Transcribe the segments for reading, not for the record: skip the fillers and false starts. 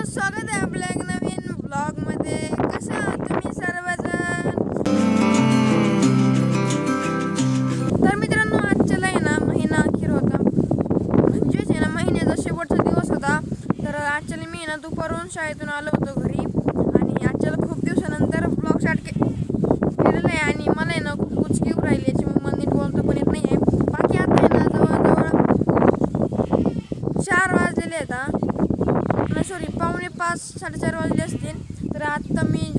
स्वागत आहे आपल्या एक नवीन ब्लॉगमध्ये. कसं आहात तुम्ही सर्वजण? तर मित्रांनो, आजच्याला आहे ना महिना अखेर होता, म्हणजेच आहे ना महिन्याचा शेवटचा दिवस होता. तर आजच्याला मी ना दुपारून शाळेतून आलो होतो घरी आणि आजच्याला खूप दिवसानंतर ब्लॉग स्टार्ट केलेला आहे आणि मला आहे ना खूप गुचकी राहिली याची मग मला नीट बोलतो पण येत नाही आहे. बाकी आता आहे ना जवळजवळ 4 वाजलेले आहेत. सॉरी, 4:45 4:30 वाजले असतील. तर आत्ता मी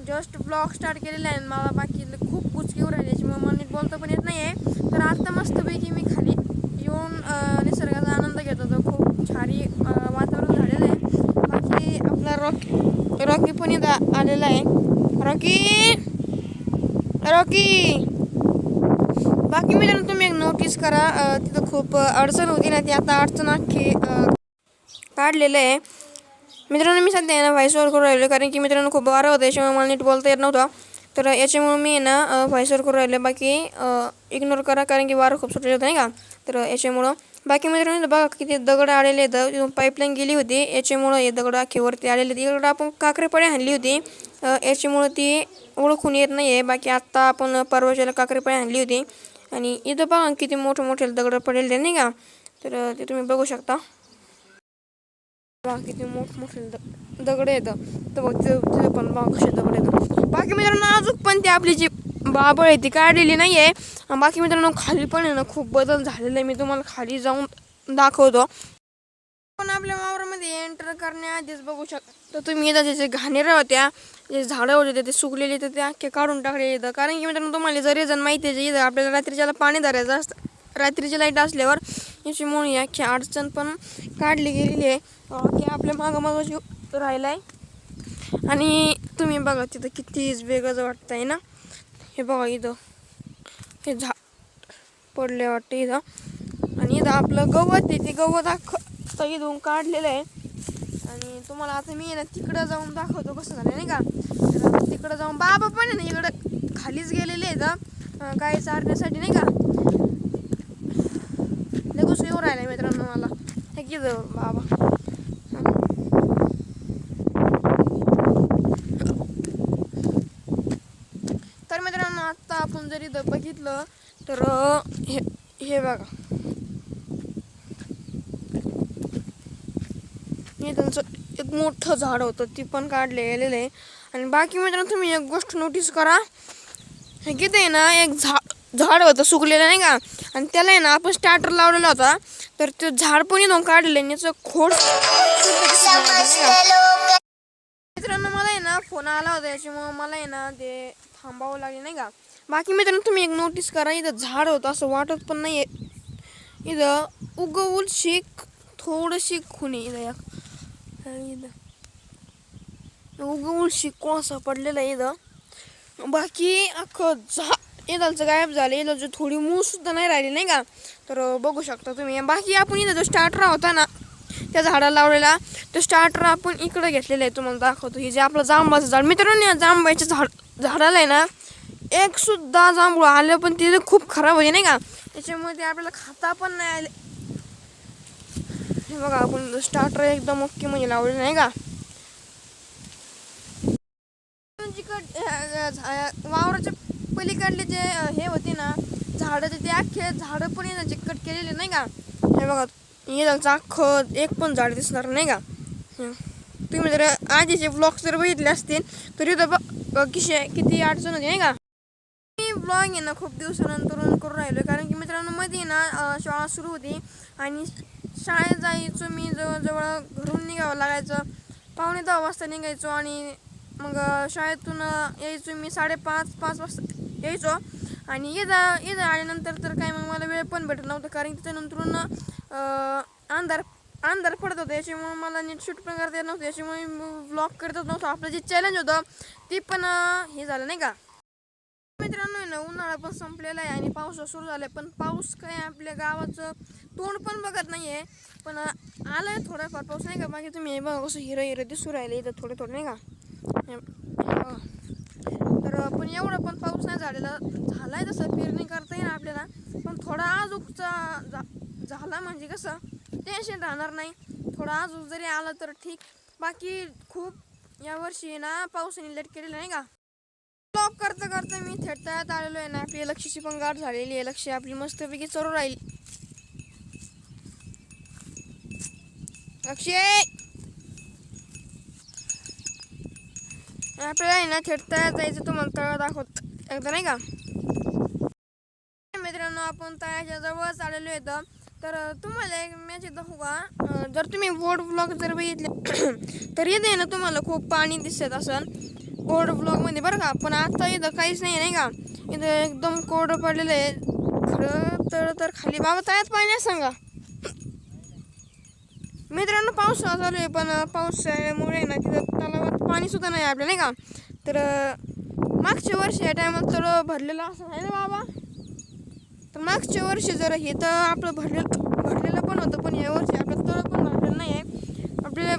जस्ट ब्लॉग स्टार्ट केलेला आहे. मला बाकी खूप गुचकी राहिली याची मग मला नीट बोलतो पण येत नाही आहे. तर आत्ता मस्तपैकी मी खाली येऊन निसर्गाचा आनंद घेत होतो. खूप छारी वातावरण झालेलं आहे. बाकी आपला रॉकी पण इथं आलेला आहे. रॉकी बाकी मित्रांनो, तुम्ही एक नोटीस करा, तिथं खूप अडचण होती ना, ती आता अडचण अख्खी काढलेलं आहे. मित्रांनो, मी सध्या ना व्हॉइस ओव्हर करून राहिलो कारण की मित्रांनो खूप वारं होतं, याच्यामुळे मला नीट बोलता येत नव्हतं. तर याच्यामुळे मी ना व्हॉइस ओव्हर करून राहिलो. बाकी इग्नोर करा कारण की वारं खूप सुटलेलं होतं नाही का. तर याच्यामुळं बाकी मित्रांनो बघा किती दगड आलेले आहेत. पाईपलाईन गेली होती याच्यामुळं हे दगड अख्खे वरती आलेले आहेत. इकडं आपण काकरेपाड्या आणली होती, याच्यामुळं ती ओळखून येत नाही आहे. बाकी आत्ता आपण परवाच्याला काकरेपाड्या आणली होती आणि इथं बघा किती मोठे मोठे दगड पडलेले नाही का. तर ते तुम्ही बघू शकता. किती मोठमोठे दगड येतं. तर बघ तिथे पण बघ कसे दगड येतं. बाकी मित्रांनो अजून पण ती आपली जी बाबळ आहे ती काढलेली नाही आहे. बाकी मित्रांनो खाली पण आहे ना खूप बदल झालेला आहे. मी तुम्हाला खाली जाऊन दाखवतो. पण आपल्या वावरामध्ये एंटर करण्याआधीच बघू शकता तुम्ही इथं जे घाणेऱ्या होत्या, जे झाडं होते ते सुकलेले तर ते अख्खे काढून टाकले इथं. कारण की मित्रांनो तुम्हाला जरी जण माहिती आहे इथं आपल्याला रात्रीच्याला पाणी धरायचं असतं. रात्रीची लाईट असल्यावर याच्यामुळे अख्खी अडचण पण काढली गेलेली आहे. की आपल्या मागं जीव राहिला आहे. आणि तुम्ही बघा तिथं किती वेगळं वाटतं आहे ना. हे बघा इथं हे पडले वाटते इथं. आणि इथं आपलं गवत आहे, ते गवत अख्खं इथून काढलेलं आहे. आणि तुम्हाला आता मी ना तिकडं जाऊन दाखवतो कसं झालं नाही का. तर तिकडं जाऊन बाबा पण आहे ना इकडं खालीच गेलेले आहेत गाय चारण्यासाठी नाही का. लगेच येऊ राहिला मित्रांनो मला हे की बाबा. तर मित्रांनो आत्ता आपण जरी बघितलं तर हे बघा हे त्यांचं एक मोठं झाड होतं, ती पण काढले गेलेलं आहे. आणि बाकी मित्रांनो तुम्ही एक गोष्ट नोटीस करा, हे किती आहे ना एक झाड होतं सुकलेलं नाही का. आणि त्याला आहे ना आपण स्टार्टर लावलेला होता, तर ते झाड पण येऊन काढलेलं आहे. याचं खोड मित्रांनो मला आहे ना फोन आला होता, याच्यामुळे मला आहे ना ते थांबावं लागेल नाही का. बाकी मित्रांनो तुम्ही एक नोटीस करा, इथं झाड होतं असं वाटत पण नाही आहे. इथं उगवून शिक थोडीशी खुणी इथं उगवून शिकू असं पडलेलं आहे इथं. बाकी अख्खं इथलचं गायब झालं. इथं जो थोडी मूळ सुद्धा नाही राहिली नाही का. तर बघू शकता तुम्ही. बाकी आपण इथं जो स्टार्टर होता ना त्या झाडाला लावलेला, तो स्टार्टर आपण इकडे घेतलेला आहे. तुम्हाला दाखवतो. हे जे आपलं जांबाचं झाड मित्रांनो, या जांबाच्या झाडाला आहे ना एक सुद्धा जांभूळ आलं पण ते खूप खराब होते नाही का. त्याच्यामुळे ते आपल्याला खाता पण नाही आले. हे बघा आपण स्टार्टर एकदम ओके म्हणजे लावले नाही का. वावराच्या पलीकडले जे हे होते ना झाडं, ते अख्खे झाडं पण येतात चिकट केलेले नाही का. हे बघा येतं अख्खं एक पण झाड दिसणार नाही का. तुम्ही जर आधीचे ब्लॉग्स जर बघितले असतील तर इथं किती अडचण होती नाही का. मी ब्लॉग आहे ना खूप दिवसानंतर करून राहिलो कारण की मित्रांनो मध्ये ना शाळा सुरू होती आणि शाळेत जायचो मी. जवळजवळ घरून निघावं लागायचं. 4:45 वाजता निघायचो आणि मग शाळेतून यायचो मी 5:30 वाजता यायचो. आणि इथं आल्यानंतर तर काय मग मला वेळ पण भेटत नव्हतं कारण त्याच्यानंतरून अंधार पडत होतं. याच्यामुळे मला नीट शूट पण करता येत नव्हतं. याच्यामुळे ब्लॉग करतच नव्हतं. आपलं जे चॅलेंज होतं ते पण हे झालं नाही का. मित्रांनो ना उन्हाळा पण संपलेला आहे आणि पाऊस सुरू झाला आहे. पण पाऊस काय आपल्या गावाचं तोंड पण बघत नाही आहे. पण आलाय थोडाफार पाऊस नाही का. बाकी तुम्ही हे बघा कसं हिरं दिसू राहिले इथं थोडं नाही का. तर पण एवढा पण पाऊस नाही झालाय तसं पेरणी करता येईल आपल्याला. पण थोडा आजूकचा झाला म्हणजे कसं टेन्शन राहणार नाही. थोडा आजूक जरी आला तर ठीक. बाकी खूप यावर्षी ना पावसाने लेट केलेलं नाही का. ब्लॉग करता करता मी थेट तळ्यात आलेलो आहे ना. आपली लक्षीची पण गाठ झालेली आहे. लक्ष आपली मस्तपैकी चरू राहील. लक्ष्य आपल्याला आहे ना थेट तळ्यात जायचं. तुम्हाला तळ दाखवत एकदा नाही का. मित्रांनो आपण तळ्याच्या जवळच आलेलो येतं. तर तुम्हाला एक मॅच दाखवू का. जर तुम्ही बोर्ड ब्लॉग जर बघितले तर येते ना तुम्हाला खूप पाणी दिसत असन बोर्ड ब्लॉगमध्ये बरं का. पण आता इथं काहीच नाही का. इथं एकदम कोरडं पडलेलं आहे. खरं तर खाली बाबा तळ्यात पाणी आहे सांगा. मित्रांनो पावसाळा चालू आहे पण पावसामुळे ना तिथं तलावात पाणी सुद्धा नाही आपल्या नाही का. तर मागच्या वर्षी या टायमात तळ भरलेलं असं आहे ना बाबा. तर मागच्या वर्षी जर हे तर आपलं भरलेलं पण होतं पण या वर्षी आपलं तळ पण भरलेलं नाही आहे. आपल्या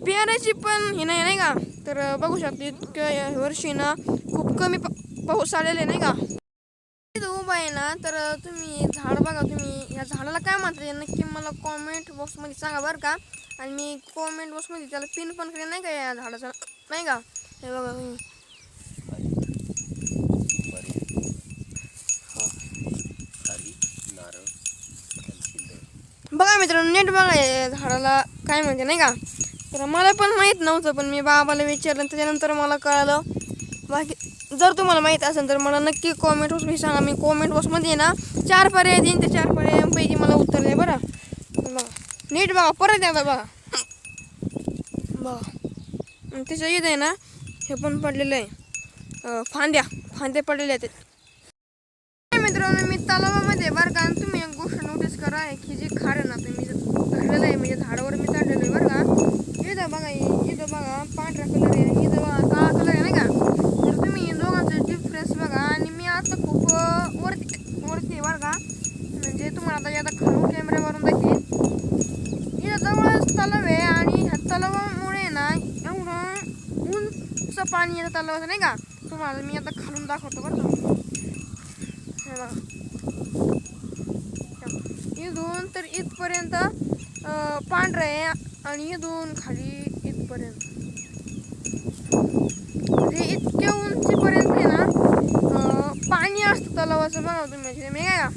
पेरायची पण हे नाही का. तर बघू शकते इतकं या वर्षी ना खूप कमी पाऊस आलेला नाही का. उभा आहे ना. तर तुम्ही झाड बघा. तुम्ही या झाडाला काय म्हणता नक्की मला कॉमेंट बॉक्समध्ये सांगा बरं का. आणि मी कॉमेंट बॉक्समध्ये त्याला पिन पण करेन नाही का या झाडाचं नाही का. हे बघा तुम्ही बघा मित्रांनो नेट बघा या झाडाला काय म्हणते नाही का. तर मला पण माहीत नव्हतं पण मी बाबाला विचारलं त्याच्यानंतर मला कळालं. बाकी जर तुम्हाला माहीत असेल तर मला नक्की कॉमेंट बॉक्समध्ये सांगा. मी कॉमेंट बॉक्समध्ये ना 4 पर्याय देईन. त्या 4 पर्यायांपैकी मला उत्तर द्या बरं. बघा नीट बघा परत द्या बघा. त्याच्या इथं आहे ना हे पण पडलेलं आहे फांद्या पडलेल्या आहेत. मित्रांनो मी तलावामध्ये बरं का. तुम्ही एक गोष्ट नोटीस करा की जी खार आहे ना तुम्ही चढलेलं आहे म्हणजे झाडावर मी चढलेलो आहे बरं का. इथं बघा इथं बघा पांढरा कलर आहे आणि इथं बघा काळा कलर आहे नाही का. तर तुम्ही दोघांचं डिफरन्स बघा. आणि मी आता खूप वरती बरं का. म्हणजे तुम्हाला आता खालून कॅमेऱ्यावरून दाखवेन. इथं जवळच तलाव आहे आणि ह्या तलावामुळे ना एवढं उंच पाणी येतं तलावाचं नाही का. तुम्हाला मी आता खालून दाखवतो बरं का. इथून तर इथपर्यंत पांढरं आहे आणि इथून खाली इथपर्यंत म्हणजे इतक्या उंचीपर्यंत आहे ना पाणी असतं तलावाचं बघा तुम्ही मी काय का.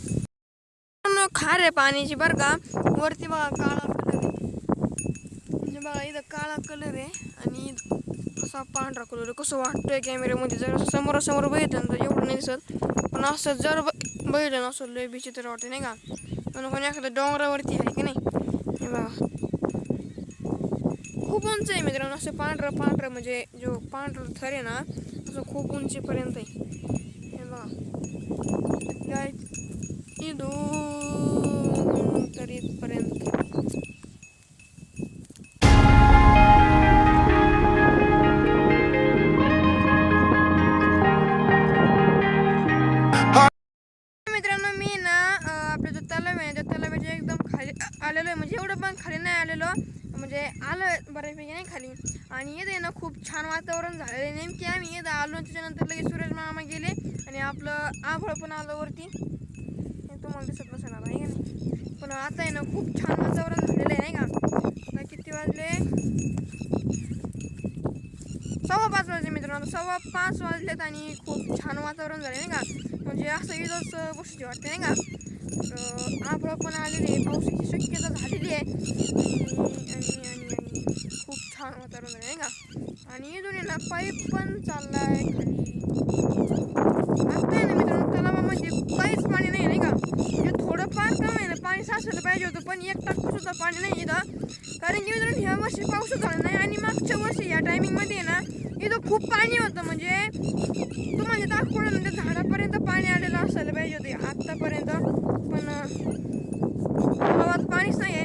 खार आहे पाण्याची बरं का. वरती बघा काळा कलर आहे म्हणजे बघा इथं काळा कलर आहे आणि कसा पांढरा कलर आहे. कसं वाटतंय कॅमेऱ्यामध्ये जर समोरासमोर बघितलं तर एवढं नाही दिसत. पण असं जर बघितलं ना असं लय विचित्र वाटते नाही का. पण कोणी एखाद्या डोंगरावरती आहे की नाही. हे बघा खूप उंच आहे मित्रांनो. असं पांढरं म्हणजे जो पांढरा थर आहे ना असं खूप उंचीपर्यंत आहे. हे बघा इथून तर इथपर्यंत. मित्रांनो मी ना आपलं जो तलाव आहे त्या तलावाच्या एकदम खाली आलेलो आहे. म्हणजे एवढं पण खाली नाही आलेलो म्हणजे आलं बऱ्यापैकी नाही खाली. आणि इथे ना खूप छान वातावरण झालेलं आहे. नेमकी आम्ही इथं आलो त्याच्यानंतर लगेच सूरज मामा गेले आणि आपलं आभाळ पण आलं वरती. तुम्हाला दिसत नसेल आता आहे का नाही. पण आता आहे ना खूप छान वातावरण झालेलं आहे नाही का. आता किती वाजले 5:15 वाजले मित्रांनो. 5:15 वाजलेत आणि खूप छान वातावरण झालं नाही का. म्हणजे असं इथंच गोष्टी वाटते नाही का. आभाळ पण आलेली आहे. पावसाची शक्यता झालेली आहे आणि खूप छान वातावरण झालं नाही का. आणि इथून ना पाईप पण चालला आहे खाली. आता आहे ना मित्रांनो तलावामध्ये काहीच पाणी नाही का. म्हणजे थोडंफार कमी आहे ना पाणी साचलं पाहिजे होतं पण 1 टक्का सुद्धा पाणी नाही इथं. कारण की मित्रांनो ह्या वर्षी पाऊस झाला नाही आणि मागच्या वर्षी या टायमिंगमध्ये ना इथं खूप पाणी होतं. म्हणजे तुम्हाला दाखवलं म्हणजे झाडापर्यंत पाणी आलेलं असायला पाहिजे होते आत्तापर्यंत. पण गावात पाणीच नाही आहे.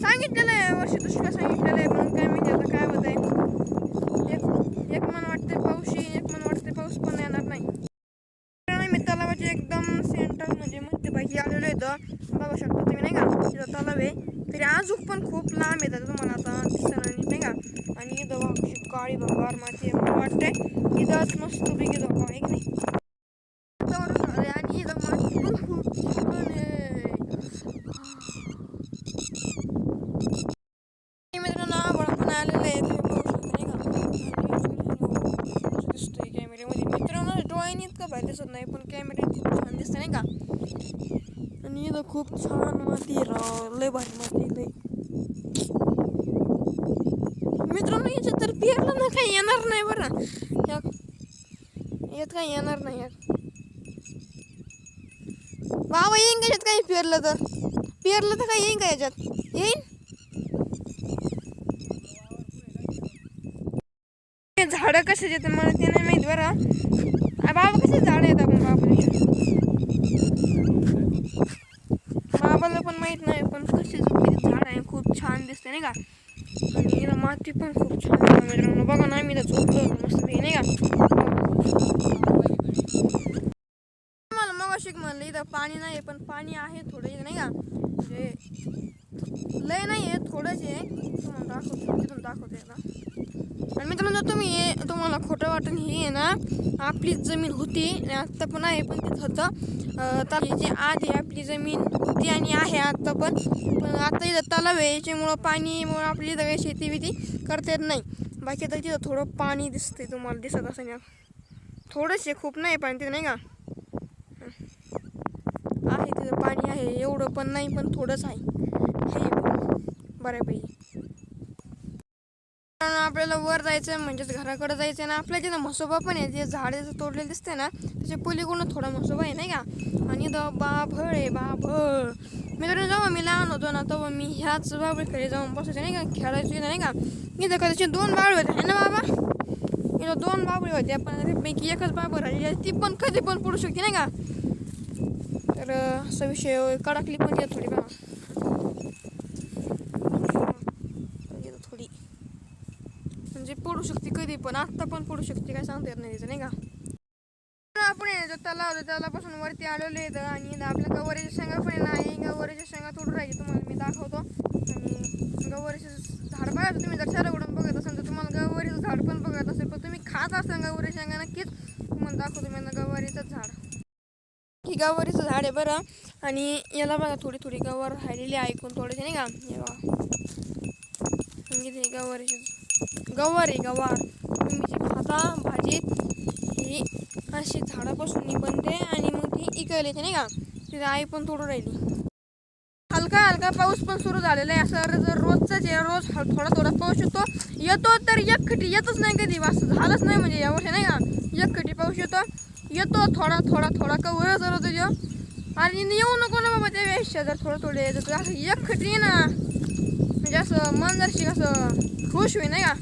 सांगितलेलं आहे वर्षी दुष्काळ सांगितलेलं आहे पण काय माहिती आता काय होत आहे. एक मन वाटते पाऊस येईल एक मन वाटते पाऊस पण येणार नाही. मी तलावाचे एकदम सेंटर म्हणजे मध्यभागी आलेलो येतं. बघू शकता तुम्ही नाही का. तिथं तलाव आहे तरी अजून पण खूप लांब येतात तुम्हाला आता दिसणार नाही का. आणि इथं अशी काळी भंगार माती आहे. मला वाटते इथंच मस्त पैकी झोपा आहे की नाही. आणि इथं माती पण खूप छान आहे. दिसत नाही पण कॅमेऱ्यात खूप छान दिसते नाही का. आणि इथं खूप छान माती राव, लय भारी माती लय. मित्रांनो याच्यात तर पेरलं ना काही येणार नाही बरं, यात काही येणार नाही यात. बाबा येईन का याच्यात काही पेरलं तर काही येईन का याच्यात, येईन. झाडं कशाचे येतात मला ते नाही माहित बरं. बाबा कसे झाडं येतात पण बाबाला पण माहित नाही, पण कसे झाड आहे खूप छान दिसते नाही का. आणि इथं माती पण खूप छान आहे मित्रांनो, बघा ना मी तर झोपलो होतो मस्त नाही का. मला मग अशी म्हणलं इथं पाणी नाही पण पाणी आहे थोडं इथं नाही का, म्हणजे लय नाही आहे थोडंच आहे. तुम्हाला दाखवतो तिथून दाखवते ना. आणि मित्रांनो तुम्हाला खोटं वाटून ही आहे ना आपलीच जमीन होती आत्ता पण आहे, पण तिथं होतं जी आधी आपली जमीन होती आणि आहे आत्ता पण आता इथं तलाव आहे याच्यामुळं पाणीमुळं आपली इथं काही शेती बिती करता येत नाही. बाकी आता तिथं थोडं पाणी दिसते, तुम्हाला दिसत असेल ना थोडंच आहे, खूप नाही पाणी तिथं नाही का. आहे तिथं पाणी आहे, एवढं पण नाही पण थोडंच आहे बऱ्यापैकी. आपल्याला वर जायचं म्हणजेच घराकडे जायचं ना, आपल्या तिथं म्हसोबा पण आहे, जे झाडे तोडलेले दिसते ना त्याच्या पलीकडून थोडा म्हसोबा आहे नाही का. आणि इथं बाभळ आहे बाभळ. मित्रांनो जेव्हा मी लहान होतो ना तेव्हा मी ह्याच बाबळीकडे जाऊन बसायचे नाही का, खेळायचो नाही का. इथं कदाचित 2 बाबळे होते है ना बाबा, इथं 2 बाबळे होते पण त्यापैकी एकच बाबळ राहिली, ती पण कधी पण पडू शकते नाही का. तर असा विषय कडाकली पण येत थोडी बघा थोडी, म्हणजे पडू शकते कधी पण, आत्ता पण पडू शकते काय सांगता येत नाही तिचं नाही का. आपण तलाव तलापासून वरती आलेलो येतं आणि आपल्या गवारीच्या शेंगा पण नाही, गवारीच्या शेंगा तोडून राहायची तुम्हाला मी दाखवतो. आणि गवारीचं झाड बघा तुम्ही जर शाळेकडून बघत असाल तर तुम्हाला गवारीचं झाड पण बघत असेल, पण तुम्ही खात असाल गवारीच्या शेंगा नक्कीच तुम्हाला दाखवतो मी गवारीचं झाड. ही गवारीचं झाड आहे बरं. आणि याला बघा थोडी थोडी गवार राहिलेली ऐकून थोडेसे नाही का. हे बघा गवारीचे गवार आहे गवार, तुम्ही जी खाता भाजीत ही अशी झाडापासून बनते आणि मग ती इकायला येते नाही का. तिथे आई पण तोडून राहिली. हलका हलका पाऊस पण सुरू झालेला आहे, असं जर रोजचाच आहे, रोज थोडा थोडा पाऊस येतो तर एकखटी येतच नाही कधी, असं झालंच नाही म्हणजे यावर्षी नाही का. एकखटी पाऊस येतो थोडा थोडा थोडा कवर जर होतो आणि येऊ नको ना बाबा त्या वेळेस जर थोडं थोडं येतं असं एकखटी ना, म्हणजे असं मन जरशी असं खुश होईल नाही का.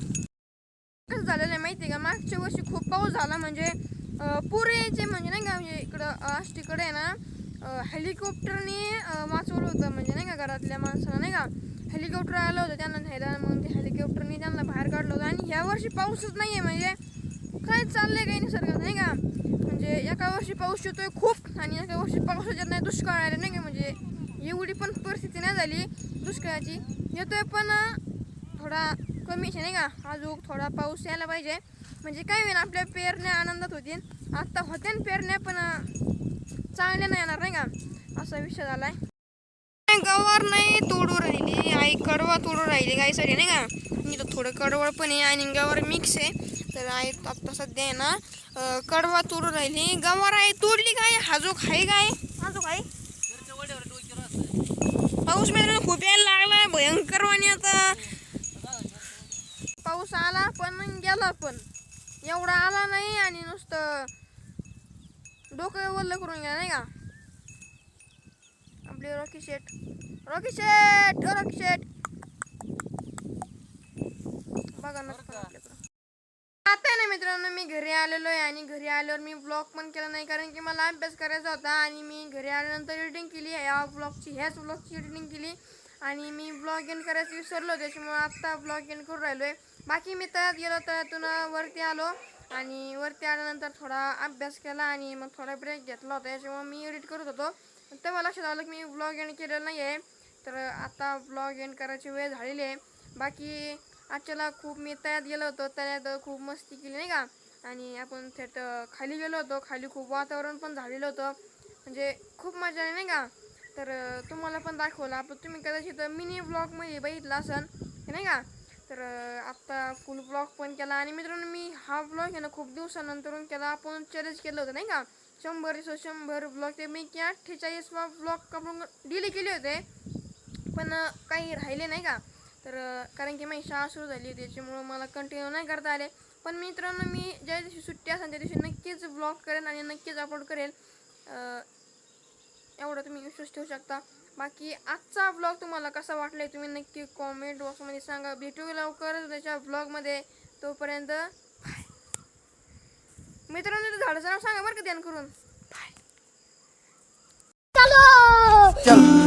कसं झालेलं आहे माहिती आहे का, मागच्या वर्षी खूप पाऊस झाला म्हणजे पुरे यायचे म्हणजे नाही का. म्हणजे इकडं आष्टीकडे आहे ना हेलिकॉप्टरने वाचवलं होतं म्हणजे नाही का, घरातल्या माणसाला नाही का. हेलिकॉप्टर आलं होतं त्यांना न्यायला, मग ते हेलिकॉप्टरने त्यांना बाहेर काढलं होतं. आणि ह्या वर्षी पाऊसच नाही आहे, म्हणजे काय चाललंय काही निसर्गात नाही का. म्हणजे एका वर्षी पाऊस येतोय खूप आणि एका वर्षी पाऊस येत नाही, दुष्काळ आले नाही का. म्हणजे एवढी पण परिस्थिती नाही झाली दुष्काळाची, येतोय पण थोडा कमीच नाही का. अजून थोडा पाऊस यायला पाहिजे म्हणजे काय होईल, आपल्या पेरण्या आनंदात होतील. आत्ता होत्या पेरण्या पण चांगल्या नाही येणार नाही का, असा विषय झालाय. गवार नाही तोडू राहिली आई, कडवा तोडू राहिली गाईसाठी नाही का. मी तर थोडं कडवळ पण आहे आणि गवार मिक्स आहे, तर आई आत्ता सध्या आहे ना कडवा तोडू राहिली. गवार आहे तोडली काय, हाजूक आहे काय हाजूक आहे. पाऊस मित्रांनो खूप यायला लागलाय भयंकर वाणी. आता पाऊस आला पण गेला पण, एवढा आला नाही आणि नुसतं डोकं वल्ल करून गेला नाही का. आपले रॉकी शेट बघा ना आपल्याकडं. आता आहे ना मित्रांनो मी घरी आलेलो आहे आणि घरी आल्यावर मी ब्लॉग पण केला नाही, कारण की मला अभ्यास करायचा होता. आणि मी घरी आल्यानंतर एडिटिंग केली, ह्याच ब्लॉगची एडिटिंग केली आणि मी ब्लॉग एंड करायचं विसरलो, त्याच्यामुळे आत्ता ब्लॉग एंड करून राहिलो आहे. बाकी मी तळ्यात गेलो, तळ्यातून वरती आलो आणि वरती आल्यानंतर थोडा अभ्यास केला आणि मग थोडा ब्रेक घेतला होता, याच्यामुळे मी एडिट करत होतो. तेव्हा लक्षात आलं की मी ब्लॉग एंड केलेलं नाही आहे, तर आता ब्लॉग एंड करायची वेळ झालेली आहे. बाकी आजच्याला खूप मी तळ्यात गेलो होतो, तळ्यात खूप मस्ती केली नाही का. आणि आपण थेट खाली गेलो होतो, खाली खूप वातावरण पण झालेलं होतं, म्हणजे खूप मजा आली नाही का. तर तुम्हाला पण दाखवलं आपण, तुम्ही कदाचित मिनी ब्लॉगमध्ये बघितलं असन नाही का. तर आत्ता फुल ब्लॉग पण केला. आणि मित्रांनो मी हा ब्लॉग आहे ना खूप दिवसानंतरून केला, आपण चॅलेंज केलं होतं नाही का 100 ब्लॉग ते मी 48 ब्लॉग आपण डिलीट केले होते, पण काही राहिले नाही का. तर कारण की माझी शाळा सुरू झाली त्याच्यामुळं मला कंटिन्यू नाही करता आले. पण मित्रांनो, मी ज्या दिवशी सुट्टी असेल त्या दिवशी नक्कीच ब्लॉग करेन आणि नक्कीच अपलोड करेल. एवढं तुम्ही विश्वास ठेवू शकता. बाकी आजचा ब्लॉग तुम्हाला कसा वाटलाय तुम्ही नक्की कॉमेंट बॉक्समध्ये सांगा. भेटू लवकर त्याच्या ब्लॉगमध्ये. तोपर्यंत मित्रांनो, झाडाचं नाव सांगा बरं का ध्यान करून. चल